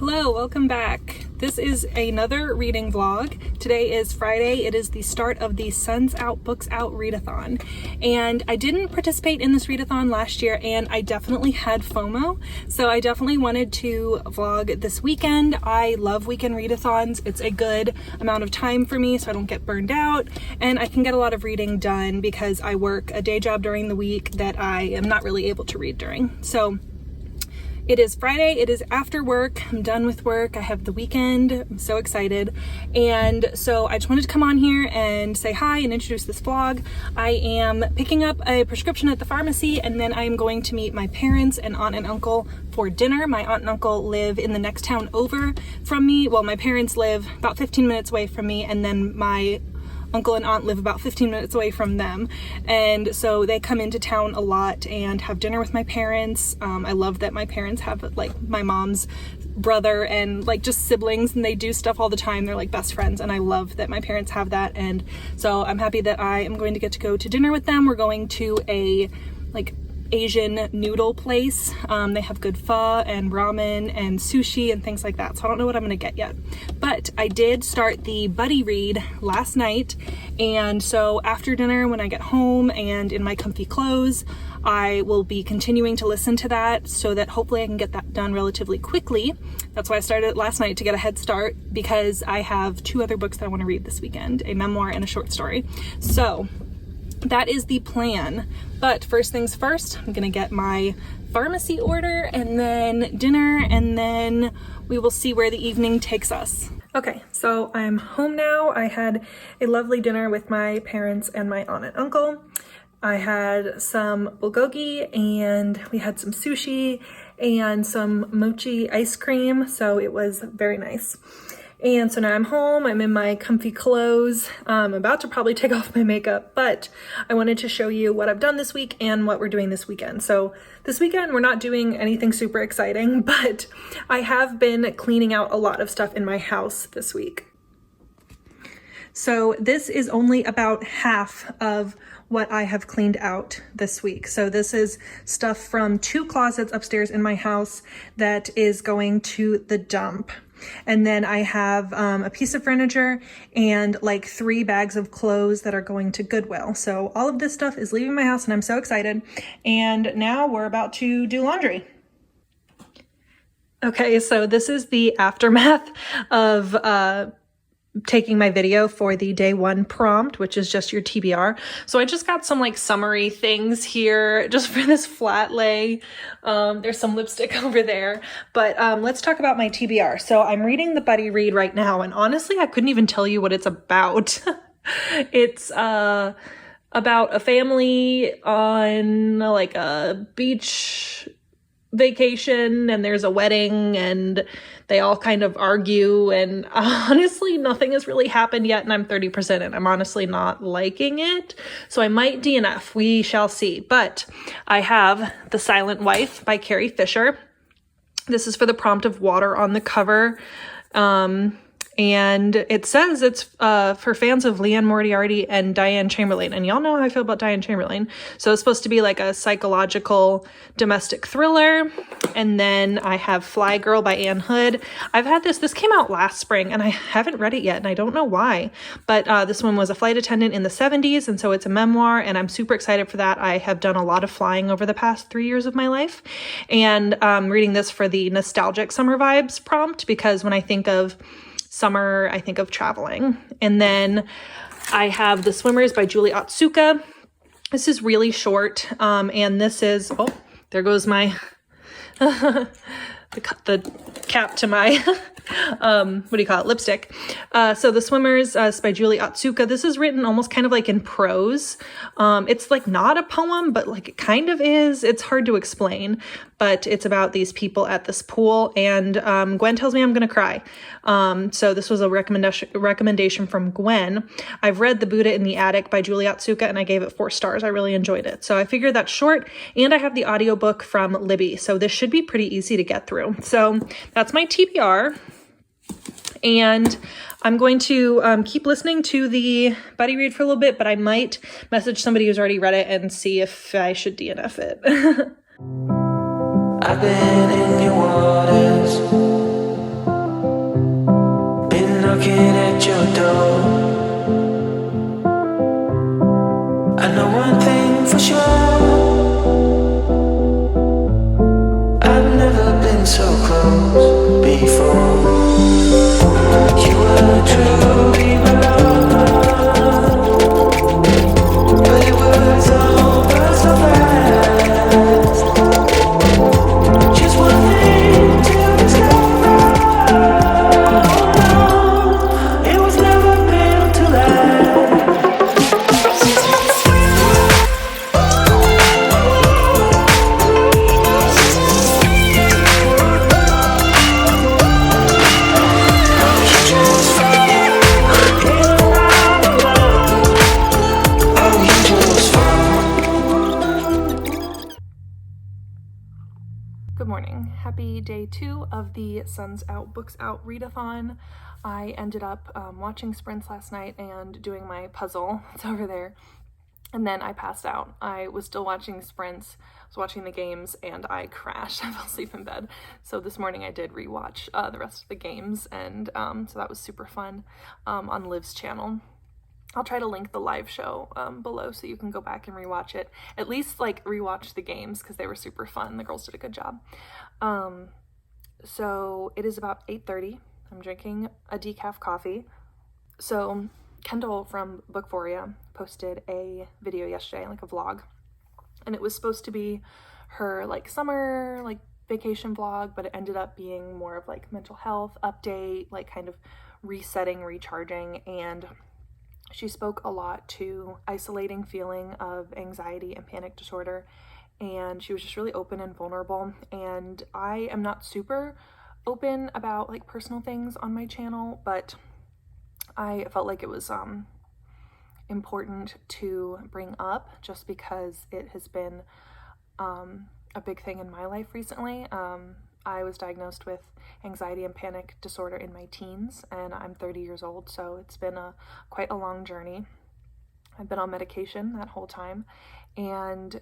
Hello, welcome back. This is another reading vlog. Today is Friday. It is the start of the Suns Out, Books Out readathon. And I didn't participate in this readathon last year, and I definitely had FOMO. So I definitely wanted to vlog this weekend. I love weekend readathons. It's a good amount of time for me so I don't get burned out, and I can get a lot of reading done because I work a day job during the week that I am not really able to read during. So it is Friday, it is after work, I'm done with work, I have the weekend, I'm so excited. And so I just wanted to come on here and say hi and introduce this vlog. I am picking up a prescription at the pharmacy, and then I am going to meet my parents and aunt and uncle for dinner. My aunt and uncle live in the next town over from me. Well, my parents live about 15 minutes away from me, and then my uncle and aunt live about 15 minutes away from them, and so they come into town a lot and have dinner with my parents. I love that my parents have like my mom's brother and like just siblings, and they do stuff all the time. They're like best friends, and I love that my parents have that, and so I'm happy that I am going to get to go to dinner with them. We're going to a like Asian noodle place. They have good pho and ramen and sushi and things like that, so I don't know what I'm gonna get yet, but I did start the buddy read last night, and so after dinner when I get home and in my comfy clothes, I will be continuing to listen to that so that hopefully I can get that done relatively quickly. That's why I started it last night, to get a head start, because I have two other books that I want to read this weekend, a memoir and a short story. So that is the plan. But first things first, I'm gonna get my pharmacy order and then dinner, and then we will see where the evening takes us. Okay, so I'm home now. I had a lovely dinner with my parents and my aunt and uncle. I had some bulgogi, and we had some sushi and some mochi ice cream, so it was very nice. And so now I'm home, I'm in my comfy clothes. I'm about to probably take off my makeup, but I wanted to show you what I've done this week and what we're doing this weekend. So this weekend, we're not doing anything super exciting, but I have been cleaning out a lot of stuff in my house this week. So this is only about half of what I have cleaned out this week. So this is stuff from 2 closets upstairs in my house that is going to the dump. And then I have a piece of furniture and like 3 bags of clothes that are going to Goodwill. So all of this stuff is leaving my house, and I'm so excited. And now we're about to do laundry. Okay, so this is the aftermath of taking my video for the day 1 prompt, which is just your TBR. So I just got some like summary things here just for this flat lay. There's some lipstick over there, but let's talk about my TBR. So I'm reading the buddy read right now, and honestly, I couldn't even tell you what it's about. It's about a family on like a beach vacation, and there's a wedding, and they all kind of argue, and honestly nothing has really happened yet, and I'm 30% in. I'm honestly not liking it, so I might DNF. We shall see. But I have The Silent Wife by Carrie Fisher. This is for the prompt of water on the cover. And it says it's for fans of Leanne Moriarty and Diane Chamberlain. And y'all know how I feel about Diane Chamberlain. So it's supposed to be like a psychological domestic thriller. And then I have Fly Girl by Anne Hood. I've had this came out last spring, and I haven't read it yet, and I don't know why. But this one was a flight attendant in the 70s, and so it's a memoir, and I'm super excited for that. I have done a lot of flying over the past 3 years of my life. And reading this for the nostalgic summer vibes prompt, because when I think of summer, I think of traveling. And then I have The Swimmers by Julie Otsuka. This is really short, and this is, oh, there goes my, the cap to my, what do you call it, lipstick. So The Swimmers is by Julie Otsuka. This is written almost kind of like in prose. It's like not a poem, but like it kind of is. It's hard to explain, but it's about these people at this pool, and Gwen tells me I'm gonna cry. So this was a recommendation from Gwen. I've read The Buddha in the Attic by Julie Otsuka, and I gave it 4 stars. I really enjoyed it. So I figured that's short, and I have the audiobook from Libby, so this should be pretty easy to get through. So that's my TBR. And I'm going to keep listening to the buddy read for a little bit, but I might message somebody who's already read it and see if I should DNF it. I've been in your waters. knocking at your door. I know one thing for sure, I've never been so close before. You were truly mine, but it was over so fast. Just one thing to discover, it was never built to last. Good morning. Happy day 2 of the Suns Out Books Out readathon. I ended up watching sprints last night and doing my puzzle. It's over there. And then I passed out. I was still watching sprints, was watching the games, and I crashed. I fell asleep in bed. So this morning I did rewatch the rest of the games, and so that was super fun on Liv's channel. I'll try to link the live show below so you can go back and rewatch it. At least like rewatch the games because they were super fun. The girls did a good job. So it is about 8:30. I'm drinking a decaf coffee. So Kendall from Bookphoria posted a video yesterday, like a vlog, and it was supposed to be her like summer like vacation vlog, but it ended up being more of like mental health update, like kind of resetting, recharging, and she spoke a lot to isolating feeling of anxiety and panic disorder, and she was just really open and vulnerable. And I am not super open about like personal things on my channel, but I felt like it was important to bring up just because it has been a big thing in my life recently. I was diagnosed with anxiety and panic disorder in my teens, and I'm 30 years old, so it's been quite a long journey. I've been on medication that whole time, and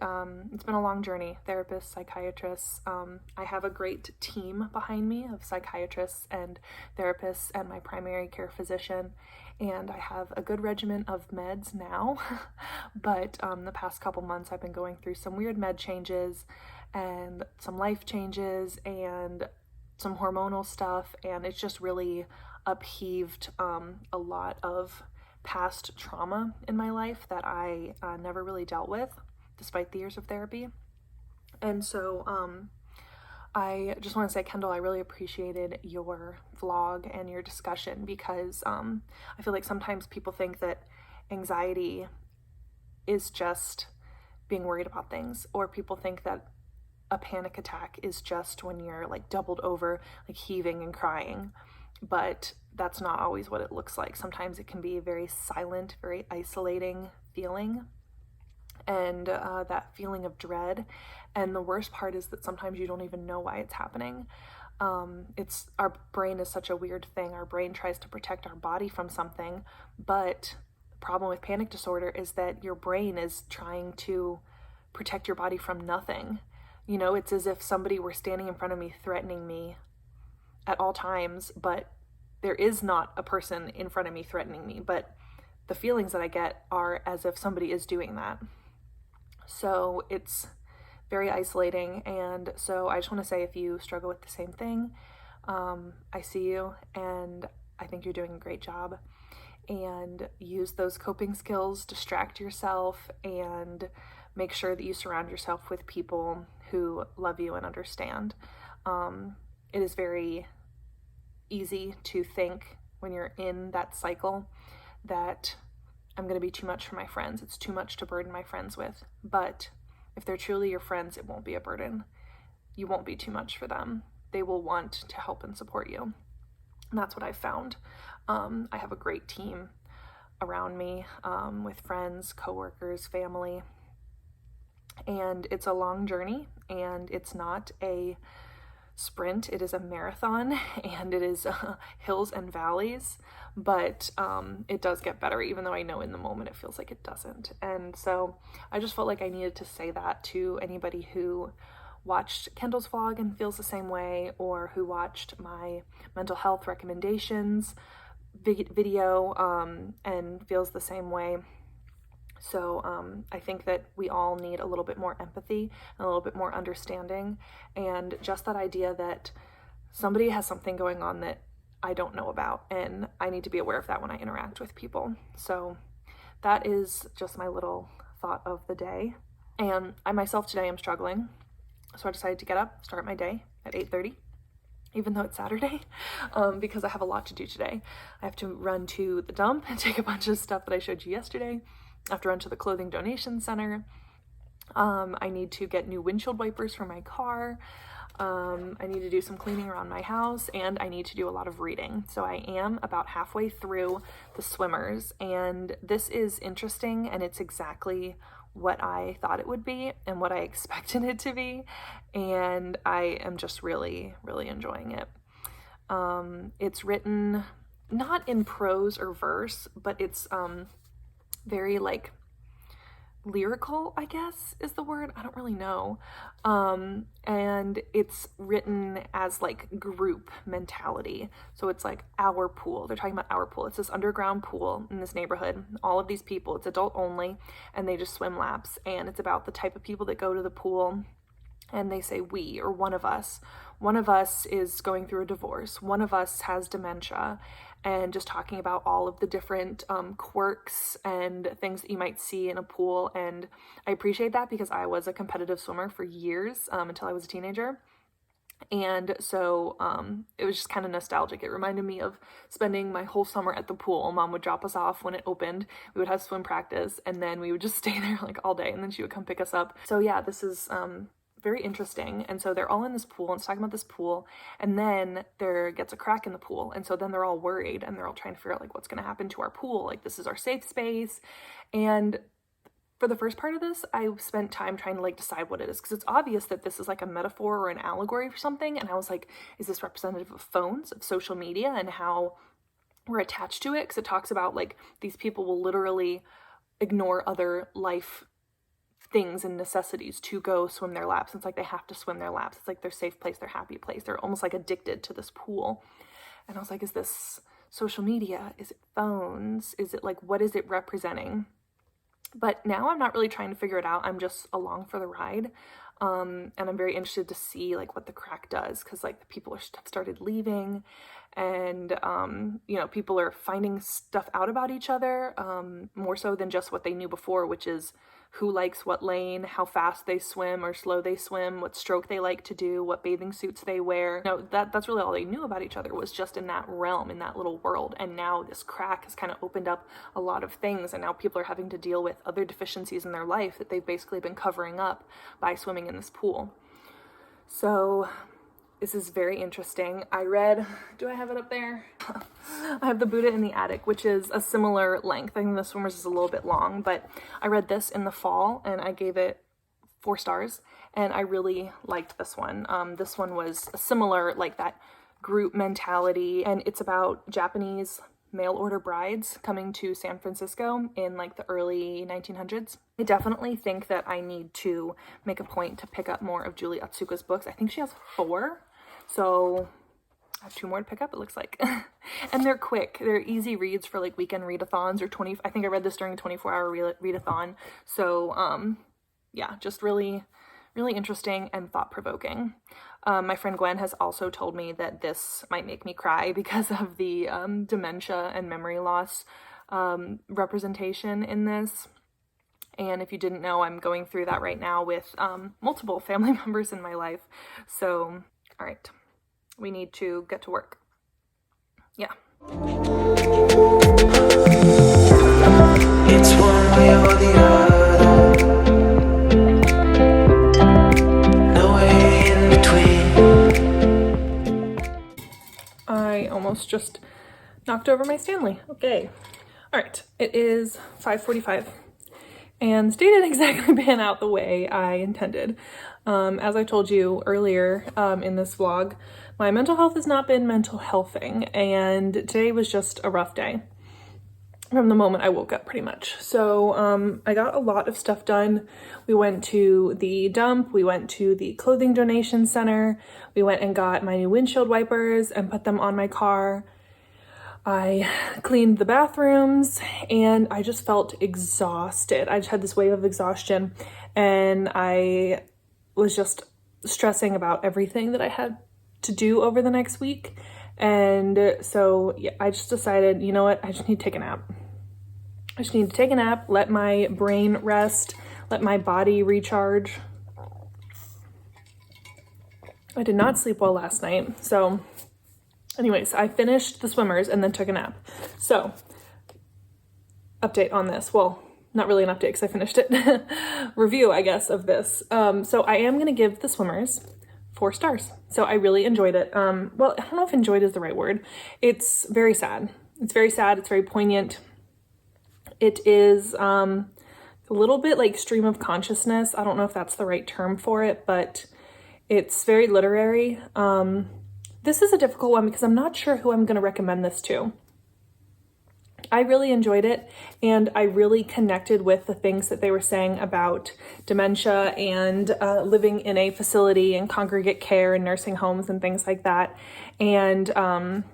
it's been a long journey. Therapists, psychiatrists. I have a great team behind me of psychiatrists and therapists and my primary care physician, and I have a good regimen of meds now, but the past couple months I've been going through some weird med changes and some life changes and some hormonal stuff, and it's just really upheaved a lot of past trauma in my life that I never really dealt with despite the years of therapy. And so I just want to say, Kendall, I really appreciated your vlog and your discussion because I feel like sometimes people think that anxiety is just being worried about things, or people think that a panic attack is just when you're like doubled over, like heaving and crying, but that's not always what it looks like. Sometimes it can be a very silent, very isolating feeling, and that feeling of dread. And the worst part is that sometimes you don't even know why it's happening. It's our brain is such a weird thing. Our brain tries to protect our body from something, but the problem with panic disorder is that your brain is trying to protect your body from nothing. You know, it's as if somebody were standing in front of me threatening me at all times, but there is not a person in front of me threatening me, but the feelings that I get are as if somebody is doing that. So it's very isolating, and so I just want to say, if you struggle with the same thing, I see you, and I think you're doing a great job, and use those coping skills, distract yourself, and make sure that you surround yourself with people who love you and understand. It is very easy to think when you're in that cycle that I'm going to be too much for my friends. It's too much to burden my friends with. But if they're truly your friends, it won't be a burden. You won't be too much for them. They will want to help and support you. And that's what I've found. I have a great team around me with friends, coworkers, family. And it's a long journey, and it's not a sprint. It is a marathon, and it is hills and valleys, but it does get better, even though I know in the moment it feels like it doesn't. And so I just felt like I needed to say that to anybody who watched Kendall's vlog and feels the same way, or who watched my mental health recommendations video and feels the same way. So I think that we all need a little bit more empathy and a little bit more understanding, and just that idea that somebody has something going on that I don't know about, and I need to be aware of that when I interact with people. So that is just my little thought of the day. And I myself today am struggling, so I decided to get up, start my day at 8:30. Even though it's Saturday, because I have a lot to do today. I have to run to the dump and take a bunch of stuff that I showed you yesterday. I have to run to the clothing donation center. I need to get new windshield wipers for my car. I need to do some cleaning around my house, and I need to do a lot of reading. So I am about halfway through The Swimmers, and this is interesting, and it's exactly what I thought it would be and what I expected it to be, and I am just really, really enjoying it. It's written not in prose or verse, but it's very like lyrical, I guess is the word. I don't really know. And it's written as like group mentality. So it's like our pool. They're talking about our pool. It's this underground pool in this neighborhood. All of these people, it's adult only, and they just swim laps. And it's about the type of people that go to the pool, and they say we, or one of us. One of us is going through a divorce. One of us has dementia. And just talking about all of the different quirks and things that you might see in a pool. And I appreciate that because I was a competitive swimmer for years until I was a teenager. And so it was just kind of nostalgic. It reminded me of spending my whole summer at the pool. Mom would drop us off when it opened. We would have swim practice, and then we would just stay there like all day, and then she would come pick us up. So yeah, this is very interesting. And so they're all in this pool, and it's talking about this pool, and then there gets a crack in the pool, and so then they're all worried, and they're all trying to figure out like what's going to happen to our pool. Like, this is our safe space. And for the first part of this, I spent time trying to like decide what it is, because it's obvious that this is like a metaphor or an allegory for something. And I was like, is this representative of phones, of social media, and how we're attached to it? Because it talks about like these people will literally ignore other life things and necessities to go swim their laps. It's like they have to swim their laps. It's like their safe place, their happy place. They're almost like addicted to this pool. And I was like, is this social media? Is it phones? Is it like, what is it representing? But now I'm not really trying to figure it out. I'm just along for the ride. And I'm very interested to see like what the crack does, because like the people have started leaving, and you know, people are finding stuff out about each other, more so than just what they knew before, which is who likes what lane, how fast they swim or slow they swim, what stroke they like to do, what bathing suits they wear. No, that's really all they knew about each other, was just in that realm, in that little world. And now this crack has kind of opened up a lot of things, and now people are having to deal with other deficiencies in their life that they've basically been covering up by swimming in this pool. So this is very interesting. I read, do I have it up there? I have the Buddha in the Attic, which is a similar length. I think The Swimmers is a little bit long, but I read this in the fall and I gave it 4 stars, and I really liked this one. This one was similar, like that group mentality, and it's about Japanese mail order brides coming to San Francisco in like the early 1900s. I definitely think that I need to make a point to pick up more of Julie Otsuka's books. I think she has 4. So I have 2 more to pick up, it looks like. And they're quick. They're easy reads for like weekend readathons, or I think I read this during a 24-hour readathon. So yeah, just really, really interesting and thought-provoking. My friend Gwen has also told me that this might make me cry because of the dementia and memory loss representation in this. And if you didn't know, I'm going through that right now with multiple family members in my life. So, all right, we need to get to work. Yeah. It's one way or the other. No way in between. I almost just knocked over my Stanley. Okay. All right, it is 5:45. And the day didn't exactly pan out the way I intended. As I told you earlier in this vlog, my mental health has not been mental healthing, and today was just a rough day from the moment I woke up, pretty much. So I got a lot of stuff done. We went to the dump, we went to the clothing donation center, we went and got my new windshield wipers and put them on my car. I cleaned the bathrooms, and I just felt exhausted. I just had this wave of exhaustion, and I was just stressing about everything that I had to do over the next week. And so yeah, I just decided, you know what, I just need to take a nap. I just need to take a nap, let my brain rest, let my body recharge. I did not sleep well last night. So anyways, I finished the swimmers and then took a nap. So update on this. Well, not really an update because I finished it. Review, I guess, of this. So I am going to give the swimmers 4 stars. So I really enjoyed it. Well, I don't know if enjoyed is the right word. It's very sad. It's very sad. It's very poignant. It is a little bit like stream of consciousness. I don't know if that's the right term for it, but it's very literary. This is a difficult one because I'm not sure who I'm going to recommend this to. I really enjoyed it, and I really connected with the things that they were saying about dementia and living in a facility and congregate care and nursing homes and things like that. And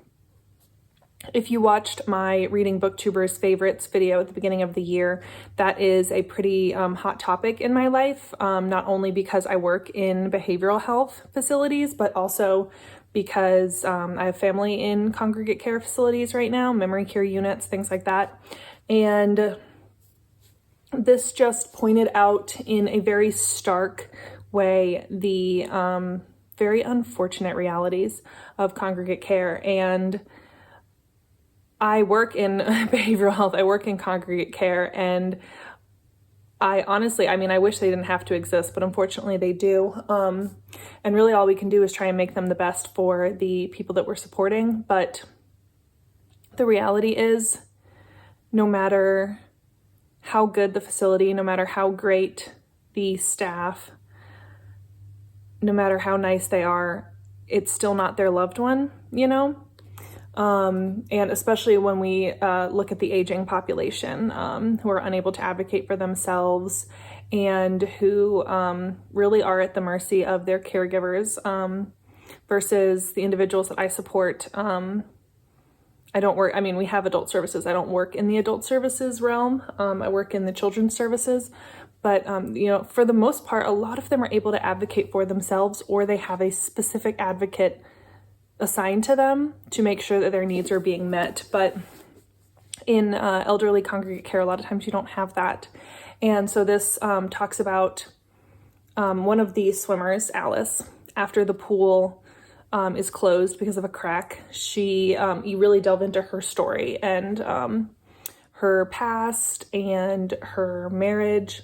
if you watched my Reading Booktubers Favorites video at the beginning of the year, that is a pretty hot topic in my life, not only because I work in behavioral health facilities, but also because I have family in congregate care facilities right now, memory care units, things like that. And this just pointed out in a very stark way the very unfortunate realities of congregate care. And I work in behavioral health, I work in congregate care, and I honestly, I mean, I wish they didn't have to exist, but unfortunately they do. And really all we can do is try and make them the best for the people that we're supporting. But the reality is, no matter how good the facility, no matter how great the staff, no matter how nice they are, it's still not their loved one, you know? And especially when we look at the aging population who are unable to advocate for themselves and who really are at the mercy of their caregivers versus the individuals that I support. I don't work, I mean, we have adult services. I don't work in the adult services realm. I work in the children's services. But, you know, for the most part, a lot of them are able to advocate for themselves, or they have a specific advocate assigned to them to make sure that their needs are being met. But in elderly congregate care, a lot of times you don't have that. And so this talks about one of the swimmers, Alice, after the pool is closed because of a crack. You really delve into her story and her past and her marriage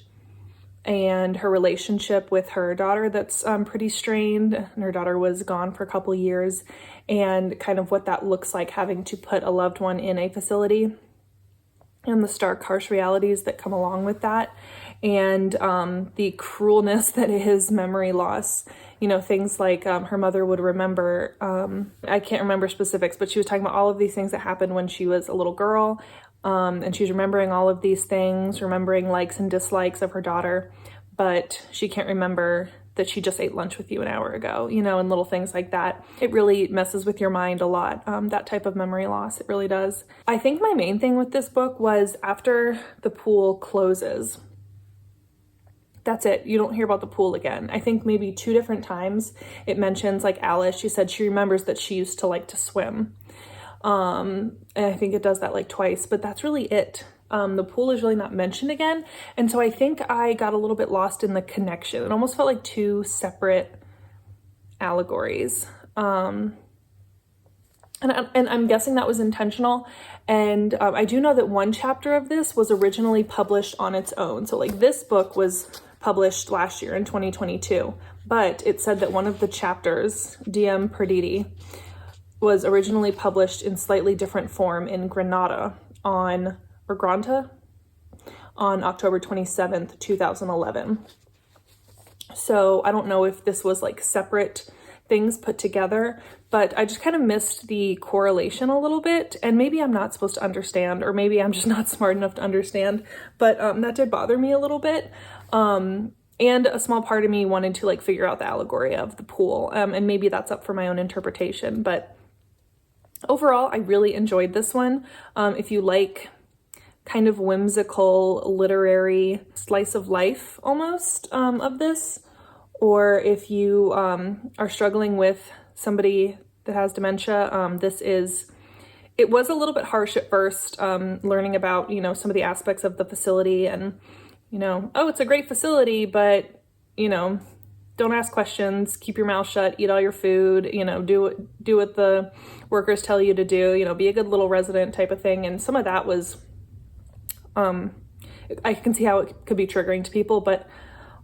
and her relationship with her daughter that's pretty strained. And her daughter was gone for a couple years, and kind of what that looks like having to put a loved one in a facility and the stark, harsh realities that come along with that, and the cruelness that is memory loss. You know, things like her mother would remember, I can't remember specifics, but she was talking about all of these things that happened when she was a little girl. And she's remembering all of these things, remembering likes and dislikes of her daughter, but she can't remember that she just ate lunch with you an hour ago, you know, and little things like that. It really messes with your mind a lot, that type of memory loss. It really does. I think my main thing with this book was after the pool closes, that's it. You don't hear about the pool again. I think maybe 2 different times it mentions, like Alice, she said she remembers that she used to like to swim. And I think it does that like twice, but that's really it. The pool is really not mentioned again. And so I think I got a little bit lost in the connection. It almost felt like 2 separate allegories. And I'm guessing that was intentional. And I do know that one chapter of this was originally published on its own. So like this book was published last year in 2022, but it said that one of the chapters, DM Perditi, was originally published in slightly different form in Granta on October 27th, 2011. So I don't know if this was like separate things put together, but I just kind of missed the correlation a little bit, and maybe I'm not supposed to understand, or maybe I'm just not smart enough to understand, but that did bother me a little bit. And a small part of me wanted to like figure out the allegory of the pool, and maybe that's up for my own interpretation, but Overall, I really enjoyed this one. If you like kind of whimsical literary slice of life almost of this, or if you are struggling with somebody that has dementia, it was a little bit harsh at first, learning about, some of the aspects of the facility and, oh, it's a great facility, but, don't ask questions, keep your mouth shut, eat all your food, do what the workers tell you to do, be a good little resident type of thing. And some of that was, I can see how it could be triggering to people, but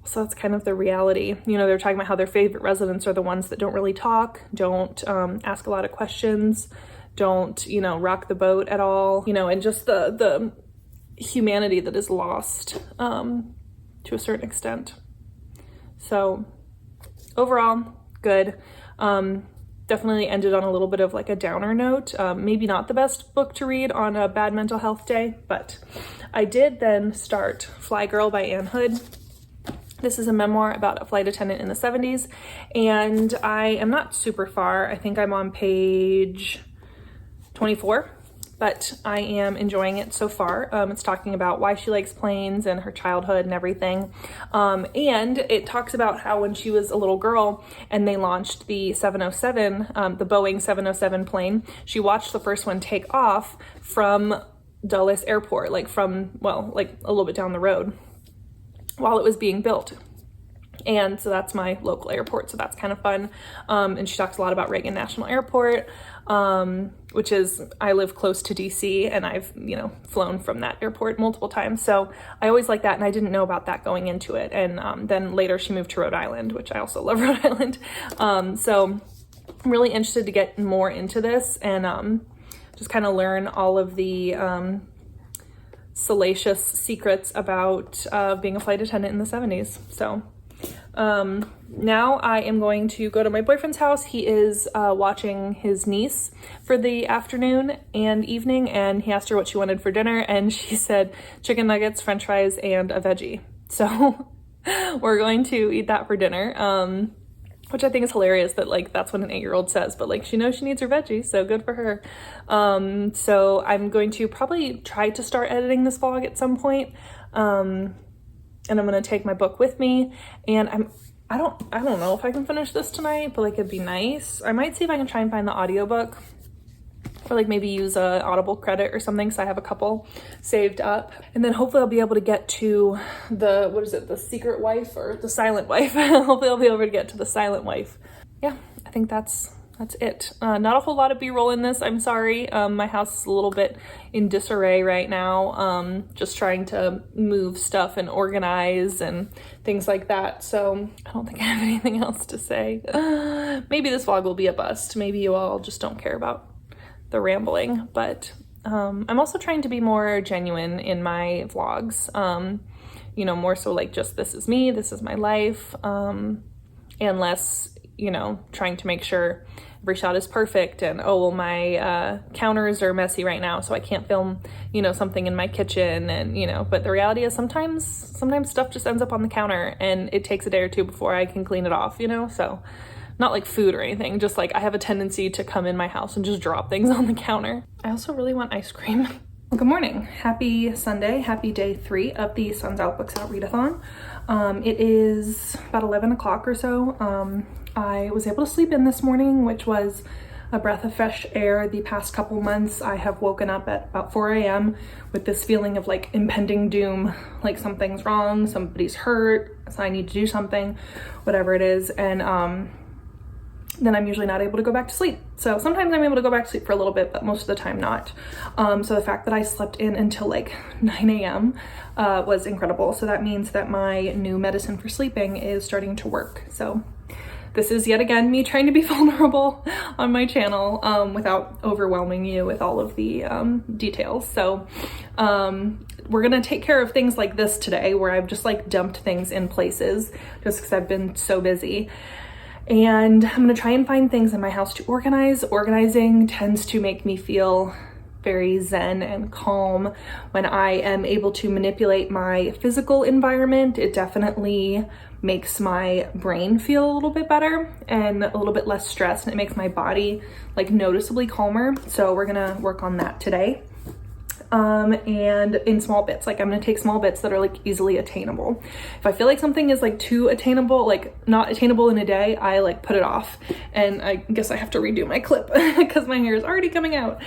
also that's kind of the reality. They're talking about how their favorite residents are the ones that don't really talk, don't ask a lot of questions, don't, rock the boat at all, and just the humanity that is lost to a certain extent. So overall, good. Definitely ended on a little bit of like a downer note. Maybe not the best book to read on a bad mental health day, but I did then start Fly Girl by Anne Hood. This is a memoir about a flight attendant in the 70s, and I am not super far. I think I'm on page 24, but I am enjoying it so far. It's talking about why she likes planes and her childhood and everything. And it talks about how when she was a little girl and they launched the 707, the Boeing 707 plane, she watched the first one take off from Dulles Airport, like a little bit down the road while it was being built. And so that's my local airport, so that's kind of fun. And she talks a lot about Reagan National Airport, which is, I live close to DC, and I've, flown from that airport multiple times. So I always like that, and I didn't know about that going into it. And then later she moved to Rhode Island, which I also love Rhode Island. So I'm really interested to get more into this and just kind of learn all of the salacious secrets about being a flight attendant in the 70s. So now I am going to go to my boyfriend's house. He is watching his niece for the afternoon and evening, and he asked her what she wanted for dinner, and she said chicken nuggets, french fries, and a veggie. So we're going to eat that for dinner, which I think is hilarious that that's what an 8-year-old says, but she knows she needs her veggies, so good for her. So I'm going to probably try to start editing this vlog at some point. And I'm going to take my book with me, and I don't know if I can finish this tonight, but it'd be nice. I might see if I can try and find the audiobook, or maybe use a Audible credit or something, so I have a couple saved up. And then hopefully I'll be able to get to the Secret Wife or the Silent Wife. Hopefully I'll be able to get to the Silent Wife. Yeah, I think that's it. Not a whole lot of B-roll in this, I'm sorry. My house is a little bit in disarray right now. Just trying to move stuff and organize and things like that. So I don't think I have anything else to say. Maybe this vlog will be a bust. Maybe you all just don't care about the rambling, but I'm also trying to be more genuine in my vlogs. More so just this is me, this is my life, and less, trying to make sure every shot is perfect and my counters are messy right now, so I can't film something in my kitchen, and but the reality is sometimes stuff just ends up on the counter and it takes a day or two before I can clean it off, so not like food or anything, just I have a tendency to come in my house and just drop things on the counter. I also really want ice cream. Good morning, happy Sunday, happy day 3 of the Suns Out Books Out readathon. It is about 11 o'clock or so. I was able to sleep in this morning, which was a breath of fresh air. The past couple months, I have woken up at about 4 a.m. with this feeling of impending doom, something's wrong, somebody's hurt, so I need to do something, whatever it is. And then I'm usually not able to go back to sleep. So sometimes I'm able to go back to sleep for a little bit, but most of the time not. So the fact that I slept in until 9 a.m. Was incredible. So that means that my new medicine for sleeping is starting to work. So this is yet again me trying to be vulnerable on my channel without overwhelming you with all of the details. So we're gonna take care of things like this today, where I've just dumped things in places just because I've been so busy. And I'm gonna try and find things in my house to organize. Organizing tends to make me feel very zen and calm when I am able to manipulate my physical environment. It definitely makes my brain feel a little bit better and a little bit less stressed, and it makes my body like noticeably calmer. So we're gonna work on that today. And in small bits, like I'm gonna take small bits that are like easily attainable. If I feel like something is like too attainable, like not attainable in a day, I like put it off. And I guess I have to redo my clip because my hair is already coming out.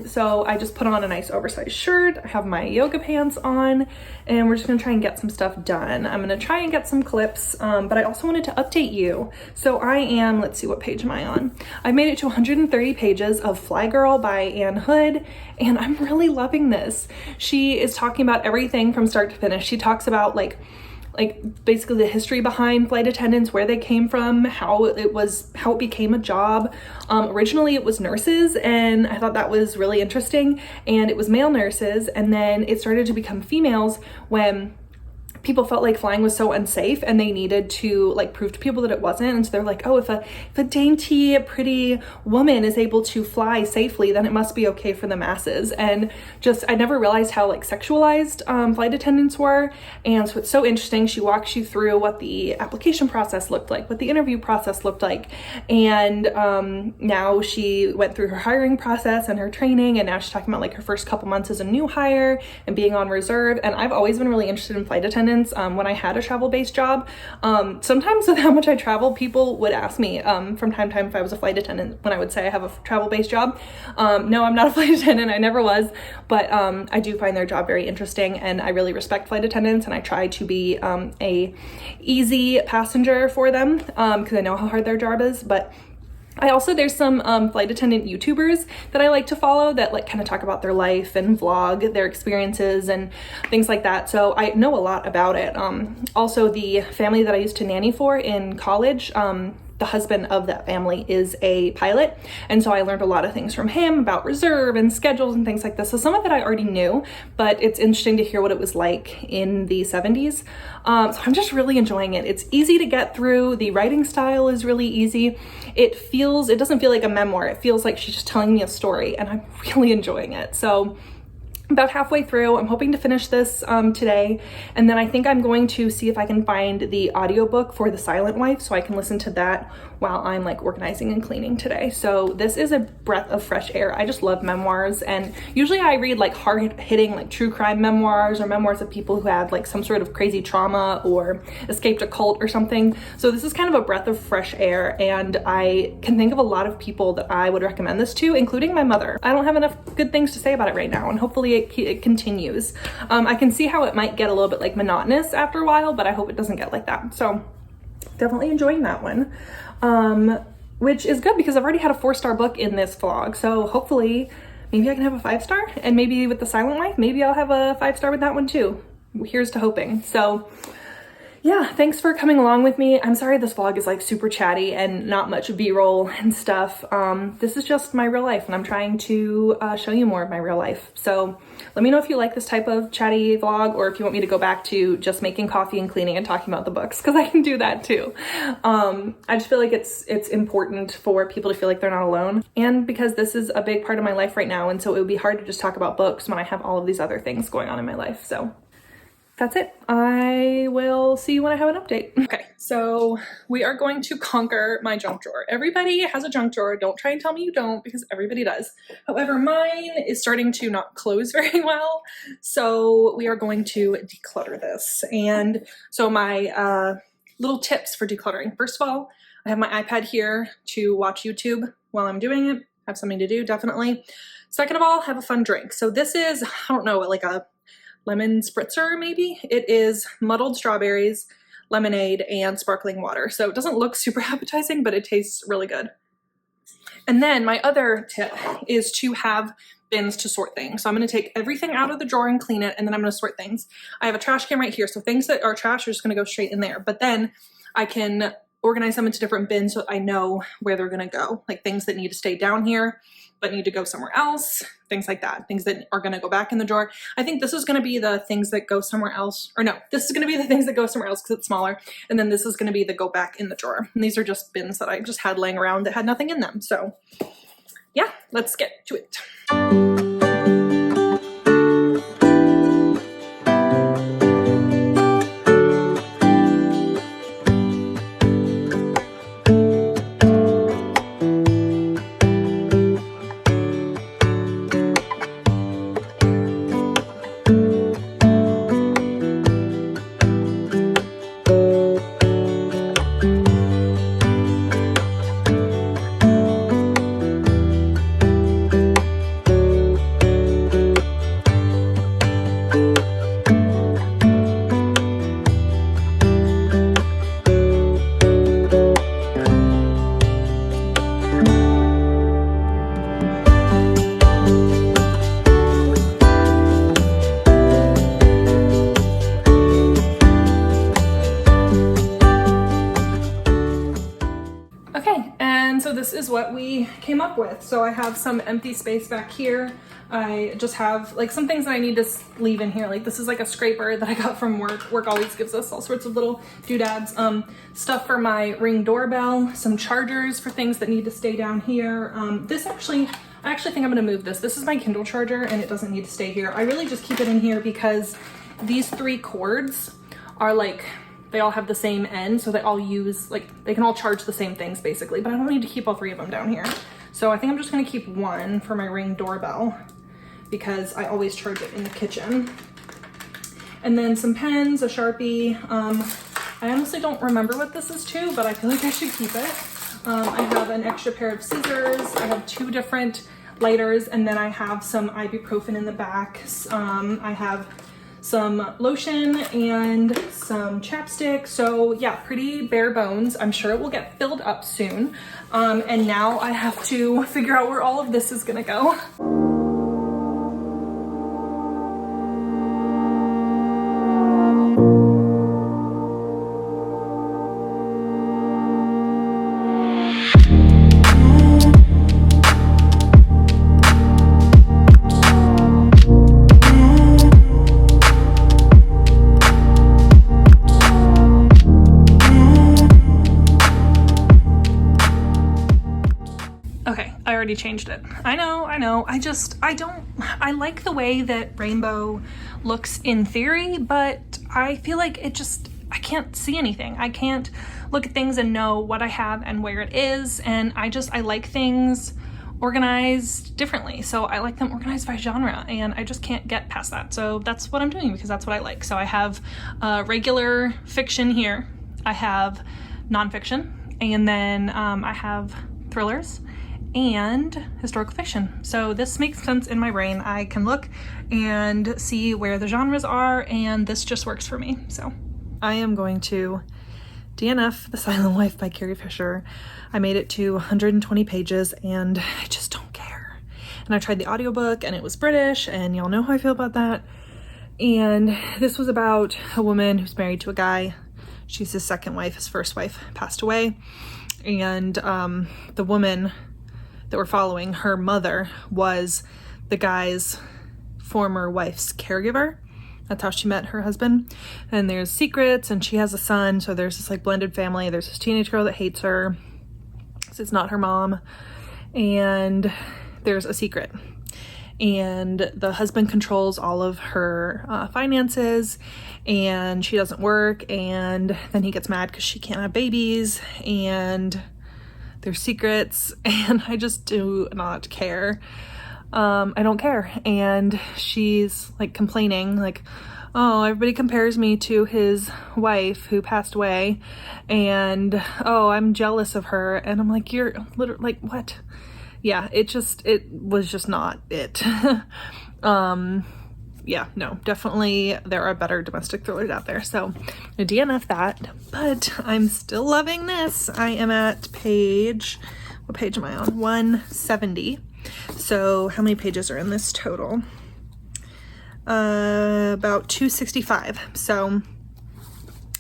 So I just put on a nice oversized shirt. I have my yoga pants on, and we're just gonna try and get some stuff done. I'm gonna try and get some clips, but I also wanted to update you. So I am, let's see, what page am I on? I made it to 130 pages of Fly Girl by Ann Hood, and I'm really loving this. She is talking about everything from start to finish. She talks about like basically the history behind flight attendants, where they came from, how it became a job. Originally it was nurses, and I thought that was really interesting, and it was male nurses, and then it started to become females when people felt like flying was so unsafe and they needed to like prove to people that it wasn't. And so they're like, oh, if a dainty, pretty woman is able to fly safely, then it must be okay for the masses. And just, I never realized how like sexualized flight attendants were. And so it's so interesting. She walks you through what the application process looked like, what the interview process looked like. And now she went through her hiring process and her training, and now she's talking about like her first couple months as a new hire and being on reserve. And I've always been really interested in flight attendants. When I had a travel-based job, sometimes with how much I travel, people would ask me from time to time if I was a flight attendant when I would say I have a travel-based job. No, I'm not a flight attendant. I never was, but I do find their job very interesting, and I really respect flight attendants, and I try to be a easy passenger for them because I know how hard their job is. But there's some flight attendant YouTubers that I like to follow that like kind of talk about their life and vlog their experiences and things like that. So I know a lot about it. Also, the family that I used to nanny for in college, the husband of that family is a pilot, and so I learned a lot of things from him about reserve and schedules and things like this. So some of it I already knew, but it's interesting to hear what it was like in the 70s. So I'm just really enjoying it. It's easy to get through. The writing style is really easy. It doesn't feel like a memoir. It feels like she's just telling me a story, and I'm really enjoying it. So about halfway through. I'm hoping to finish this today, and then I think I'm going to see if I can find the audiobook for The Silent Wife so I can listen to that while I'm like organizing and cleaning today. So this is a breath of fresh air. I just love memoirs, and usually I read like hard-hitting like true crime memoirs or memoirs of people who had like some sort of crazy trauma or escaped a cult or something. So this is kind of a breath of fresh air, and I can think of a lot of people that I would recommend this to, including my mother. I don't have enough good things to say about it right now, and hopefully it continues. I can see how it might get a little bit like monotonous after a while, but I hope it doesn't get like that. So definitely enjoying that one, which is good because I've already had a 4-star book in this vlog. So hopefully maybe I can have a 5-star, and maybe with The Silent Wife, maybe I'll have a 5-star with that one too. Here's to hoping. So yeah, thanks for coming along with me. I'm sorry this vlog is like super chatty and not much b-roll and stuff. This is just my real life, and I'm trying to show you more of my real life. So let me know if you like this type of chatty vlog, or if you want me to go back to just making coffee and cleaning and talking about the books, because I can do that too. I just feel like it's important for people to feel like they're not alone, and because this is a big part of my life right now, and so it would be hard to just talk about books when I have all of these other things going on in my life. So that's it. I will see you when I have an update. Okay, so we are going to conquer my junk drawer. Everybody has a junk drawer. Don't try and tell me you don't, because everybody does. However, mine is starting to not close very well. So we are going to declutter this. And so my little tips for decluttering. First of all, I have my iPad here to watch YouTube while I'm doing it. Have something to do, definitely. Second of all, have a fun drink. So this is, I don't know, like a lemon spritzer maybe. It is muddled strawberries, lemonade, and sparkling water. So it doesn't look super appetizing, but it tastes really good. And then my other tip is to have bins to sort things. So I'm going to take everything out of the drawer and clean it, and then I'm going to sort things. I have a trash can right here, so things that are trash are just going to go straight in there. But then I can organize them into different bins so I know where they're going to go. Like things that need to stay down here but need to go somewhere else, things like that. Things that are going to go back in the drawer. I think this is going to be the things that go somewhere else. Or no, this is going to be the things that go somewhere else because it's smaller. And then this is going to be the go back in the drawer. And these are just bins that I just had laying around that had nothing in them. So yeah, let's get to it. that we came up with. So I have some empty space back here. I just have like some things that I need to leave in here. Like this is like a scraper that I got from work. Work always gives us all sorts of little doodads. Stuff for my Ring doorbell, some chargers for things that need to stay down here. I actually think I'm gonna move this. This is my Kindle charger and it doesn't need to stay here. I really just keep it in here because these 3 cords are like, they all have the same end, so they all use, like, they can all charge the same things basically, but I don't need to keep all 3 of them down here. So I think I'm just gonna keep one for my Ring doorbell because I always charge it in the kitchen. And then some pens, a Sharpie. I honestly don't remember what this is to, but I feel like I should keep it. I have an extra pair of scissors. I have 2 different lighters, and then I have some ibuprofen in the back. I have some lotion and some chapstick. So yeah, pretty bare bones. I'm sure it will get filled up soon. And now I have to figure out where all of this is gonna go. Already changed it. I know. I like the way that rainbow looks in theory, but I feel like I can't see anything. I can't look at things and know what I have and where it is. And I like things organized differently. So I like them organized by genre and I just can't get past that. So that's what I'm doing because that's what I like. So I have regular fiction here. I have nonfiction, and then I have thrillers and historical fiction. So this makes sense in my brain. I can look and see where the genres are, and this just works for me. So I am going to DNF The Silent Life by Carrie Fisher. I made it to 120 pages and I just don't care. And I tried the audiobook and it was British, and y'all know how I feel about that. And this was about a woman who's married to a guy. She's his second wife. His first wife passed away. And the woman that we're following, her mother was the guy's former wife's caregiver. That's how she met her husband. And there's secrets, and she has a son, so there's this like blended family. There's this teenage girl that hates her because it's not her mom, and there's a secret. And the husband controls all of her finances, and she doesn't work, and then he gets mad because she can't have babies, and there's secrets, and I just do not care. I don't care. And she's like complaining, like, oh, everybody compares me to his wife who passed away, and oh, I'm jealous of her. And I'm like, you're literally like, what? Yeah, it was just not it. Yeah, no, definitely there are better domestic thrillers out there. So I DNF that, but I'm still loving this. I am at what page am I on? 170. So how many pages are in this total? About 265. So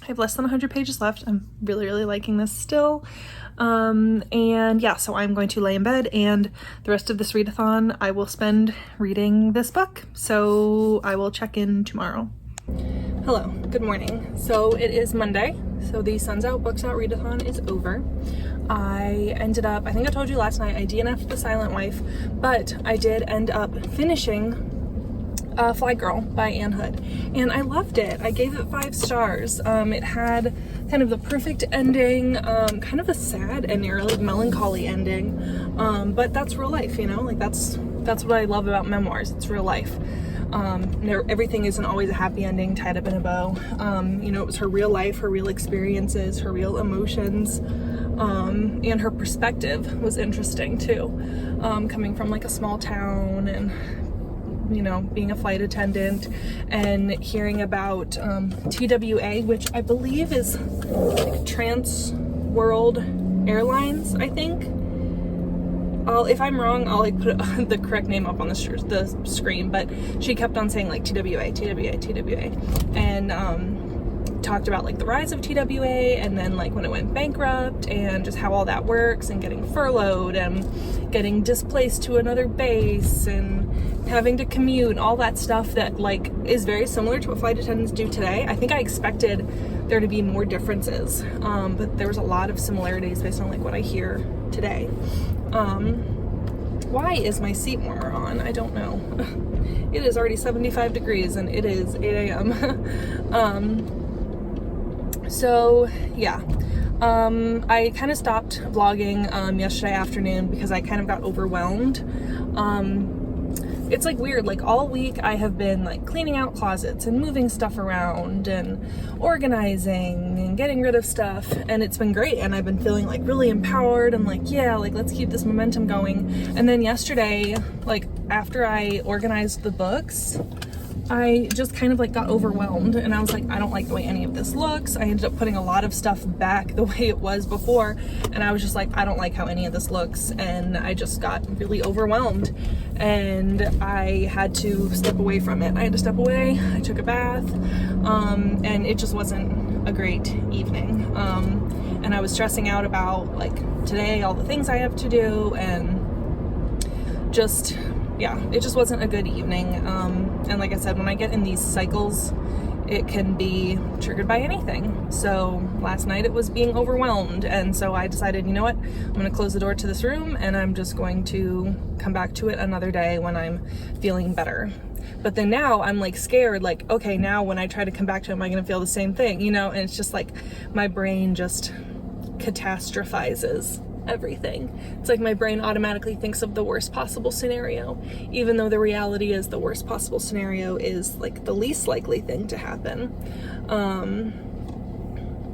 I have less than 100 pages left. I'm really, really liking this still. And yeah, so I'm going to lay in bed, and the rest of this readathon I will spend reading this book. So I will check in tomorrow. Hello, good morning. So it is Monday. So the Suns Out Books Out readathon is over. I ended up, I think I told you last night, I DNF'd The Silent Wife, but I did end up finishing Fly Girl by Anne Hood, and I loved it. I gave it 5 stars. It had kind of the perfect ending, kind of a sad ending, or like melancholy ending, but that's real life, you know, like that's what I love about memoirs. It's real life. Everything isn't always a happy ending tied up in a bow. You know, it was her real life, her real experiences, her real emotions, and her perspective was interesting too, coming from like a small town, and you know, being a flight attendant, and hearing about TWA, which I believe is like Trans World Airlines, I think. If I'm wrong, I'll like put the correct name up on the screen, but she kept on saying like TWA, and talked about like the rise of TWA and then like when it went bankrupt and just how all that works and getting furloughed and getting displaced to another base and having to commute and all that stuff that like is very similar to what flight attendants do today. I think I expected there to be more differences, but there was a lot of similarities based on like what I hear today. Why is my seat warmer on? I don't know. It is already 75 degrees and it is 8 a.m. So yeah, I kind of stopped vlogging yesterday afternoon because I kind of got overwhelmed. It's like weird, like all week I have been like cleaning out closets and moving stuff around and organizing and getting rid of stuff, and it's been great, and I've been feeling like really empowered and like, yeah, like let's keep this momentum going. And then yesterday, like after I organized the books, I just kind of like got overwhelmed and I was like, I don't like the way any of this looks. I ended up putting a lot of stuff back the way it was before, and I was just like, I don't like how any of this looks, and I just got really overwhelmed and I had to step away from it. I had to step away, I took a bath, and it just wasn't a great evening. And I was stressing out about like today, all the things I have to do, and just, yeah, it just wasn't a good evening. And like I said, when I get in these cycles, it can be triggered by anything. So last night it was being overwhelmed, and so I decided, you know what, I'm gonna close the door to this room and I'm just going to come back to it another day when I'm feeling better. But then now I'm like scared, like, okay, now when I try to come back to it, am I gonna feel the same thing, you know? And it's just like my brain just catastrophizes everything. It's like my brain automatically thinks of the worst possible scenario, even though the reality is the worst possible scenario is like the least likely thing to happen.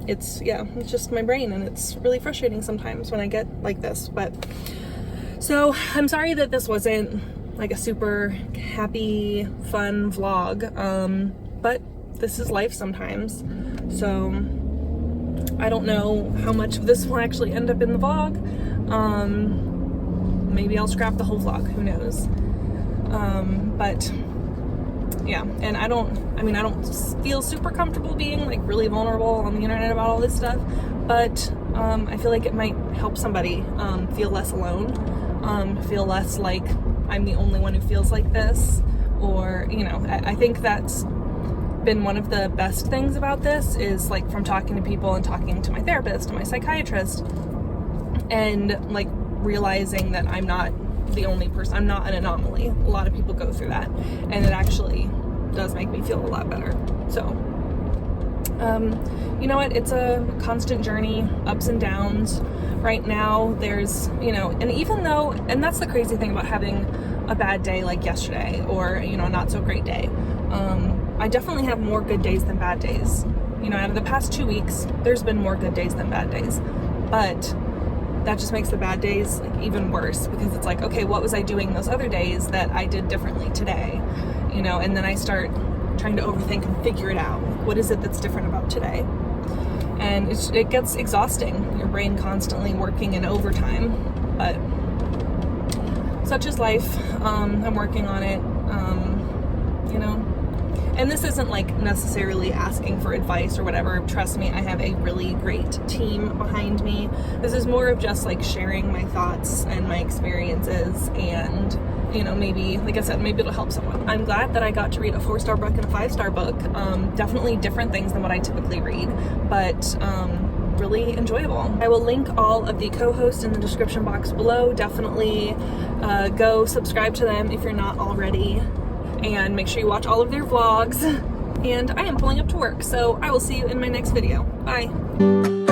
It's just my brain, and it's really frustrating sometimes when I get like this. But so I'm sorry that this wasn't like a super happy, fun vlog, but this is life sometimes. So I don't know how much of this will actually end up in the vlog. Maybe I'll scrap the whole vlog, who knows. But yeah, and I don't feel super comfortable being like really vulnerable on the internet about all this stuff, but I feel like it might help somebody feel less alone, feel less like I'm the only one who feels like this, or, you know, I think that's been one of the best things about this, is like from talking to people and talking to my therapist and my psychiatrist, and like realizing that I'm not the only person, I'm not an anomaly. A lot of people go through that, and it actually does make me feel a lot better. So you know what, it's a constant journey, ups and downs. Right now there's, you know, and even though, and that's the crazy thing about having a bad day like yesterday, or, you know, a not so great day, I definitely have more good days than bad days. You know, out of the past 2 weeks, there's been more good days than bad days. But that just makes the bad days like even worse, because it's like, okay, what was I doing those other days that I did differently today? You know, and then I start trying to overthink and figure it out. What is it that's different about today? And it gets exhausting. Your brain constantly working in overtime, but such is life. I'm working on it, you know. And this isn't like necessarily asking for advice or whatever. Trust me, I have a really great team behind me. This is more of just like sharing my thoughts and my experiences, and, you know, maybe, like I said, maybe it'll help someone. I'm glad that I got to read a 4-star book and a 5-star book. Definitely different things than what I typically read, but really enjoyable. I will link all of the co-hosts in the description box below. Definitely go subscribe to them if you're not already, and make sure you watch all of their vlogs. And I am pulling up to work, so I will see you in my next video. Bye.